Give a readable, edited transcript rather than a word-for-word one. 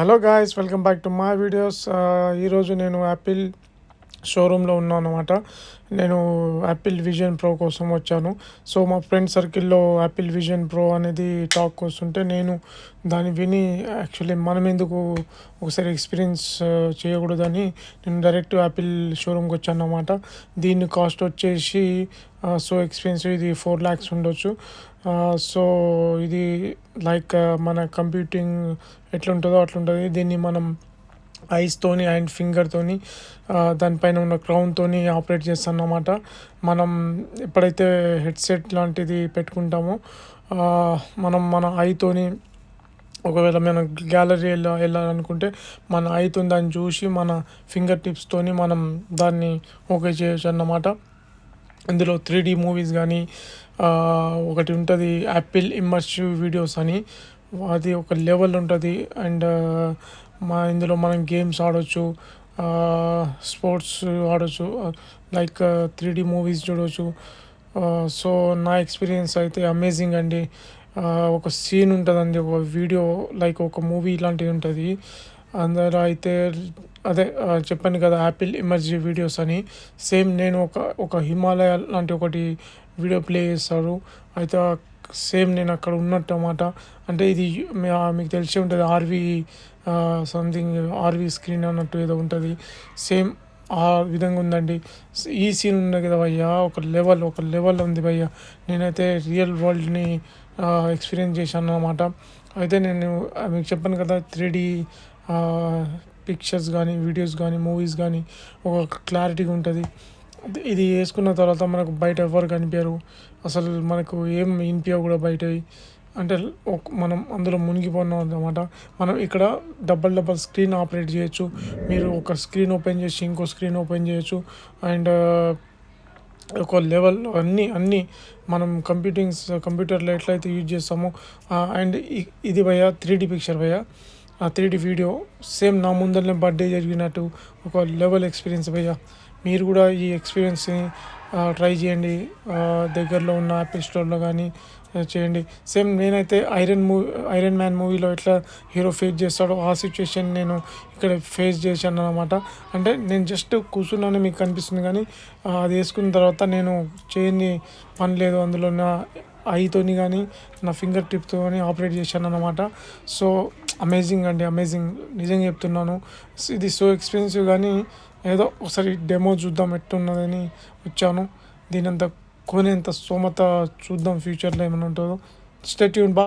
Hello guys, welcome back to my videos. ఈరోజు నేను Apple షోరూంలో ఉన్నాను అనమాట. నేను యాపిల్ విజన్ ప్రో కోసం వచ్చాను. సో మా ఫ్రెండ్ సర్కిల్లో యాపిల్ విజన్ ప్రో అనేది టాక్ వస్తుంటే నేను దాన్ని విని యాక్చువల్లీ మనం ఎందుకు ఒకసారి ఎక్స్పీరియన్స్ చేయకూడదని నేను డైరెక్ట్ యాపిల్ షోరూమ్కి వచ్చాను అన్నమాట. దీని కాస్ట్ వచ్చేసి సో ఎక్స్పెన్సివ్, ఇది 4 lakhs ఉండొచ్చు. సో ఇది లైక్ మన కంప్యూటింగ్ ఎట్లుంటుందో అట్లుంటుంది. దీన్ని మనం ఐస్తోని అండ్ ఫింగర్తోని దానిపైన ఉన్న క్రౌన్తోని ఆపరేట్ చేస్తాం అన్నమాట. మనం ఎప్పుడైతే హెడ్సెట్ లాంటిది పెట్టుకుంటామో మన ఐతోని ఒకవేళ మనం గ్యాలరీ వెళ్ళాలనుకుంటే మన ఐతోని దాన్ని చూసి మన ఫింగర్ టిప్స్తోని మనం దాన్ని ఓకే చేయొచ్చు అన్నమాట. ఇందులో 3D మూవీస్ కానీ ఒకటి ఉంటుంది, యాపిల్ ఇమ్మర్సివ్ వీడియోస్ అని, అది ఒక లెవెల్ ఉంటుంది. అండ్ ఇందులో మనం గేమ్స్ ఆడవచ్చు, స్పోర్ట్స్ ఆడవచ్చు, లైక్ 3D మూవీస్ చూడవచ్చు. సో నా ఎక్స్పీరియన్స్ అయితే అమేజింగ్ అండి. ఒక సీన్ ఉంటుందండి, ఒక వీడియో లైక్ ఒక మూవీ లాంటిది ఉంటుంది. అందులో అయితే అదే చెప్పాను కదా, యాపిల్ ఇమర్జివ్ వీడియోస్ అని. సేమ్ నేను ఒక హిమాలయ లాంటి ఒకటి వీడియో ప్లే చేస్తాడు. అయితే సేమ్ నేను అక్కడ ఉన్నట్టు అన్నమాట. అంటే ఇది మీకు తెలిసే ఉంటుంది, సంథింగ్ ఆర్వీ స్క్రీన్ అన్నట్టు ఏదో ఉంటుంది. సేమ్ ఆ విధంగా ఉందండి. ఈ సీన్ ఉంది కదా భయ్యా, ఒక లెవెల్ ఉంది భయ్యా. నేనైతే రియల్ వరల్డ్ని ఎక్స్పీరియన్స్ చేశాను అన్నమాట. అయితే నేను మీకు చెప్పాను కదా, 3D పిక్చర్స్ కానీ, వీడియోస్ కానీ, మూవీస్ కానీ ఒక క్లారిటీగా ఉంటుంది. ఇది వేసుకున్న తర్వాత మనకు బయట ఎవరు కనిపించరు, అసలు మనకు ఏం వినిపించవు కూడా బయటవి. అంటే మనం అందులో మునిగిపోన్నాం అన్నమాట. మనం ఇక్కడ డబల్ స్క్రీన్ ఆపరేట్ చేయొచ్చు. మీరు ఒక స్క్రీన్ ఓపెన్ చేసి ఇంకో స్క్రీన్ ఓపెన్ చేయొచ్చు. అండ్ ఒక లెవెల్ అన్నీ మనం కంప్యూటర్లో ఎట్లయితే యూజ్ చేస్తామో. అండ్ ఇది భయ్యా 3D పిక్చర్ భయ్యా, ఆ 3D వీడియో సేమ్ నా ముందరనే బర్త్డే జరిగినట్టు ఒక లెవెల్ ఎక్స్పీరియన్స్ భయ్యా. మీరు కూడా ఈ ఎక్స్పీరియన్స్ని ట్రై చేయండి. దగ్గరలో ఉన్న యాపిల్ స్టోర్లో కానీ చేయండి. సేమ్ నేనైతే ఐరన్ మ్యాన్ మూవీలో ఎట్లా హీరో ఫేస్ చేస్తాడో ఆ సిచ్యువేషన్ నేను ఇక్కడ ఫేస్ చేశాను అన్నమాట. అంటే నేను జస్ట్ కూర్చున్నాను మీకు కనిపిస్తుంది, కానీ అది వేసుకున్న తర్వాత నేను చేయని పని లేదు. అందులో నా ఐతోని కానీ నా ఫింగర్ టిప్తో కానీ ఆపరేట్ చేశాను అన్నమాట. సో అమేజింగ్ అండి, అమేజింగ్, నిజంగా చెప్తున్నాను. ఇది సో ఎక్స్పెన్సివ్, కానీ ఏదో ఒకసారి డెమో చూద్దాం ఎట్టున్నదని వచ్చాను. దీనంతా కొనేంత స్తోమత చూద్దాం ఫ్యూచర్లో ఏమైనా ఉంటుందో. Stay tuned.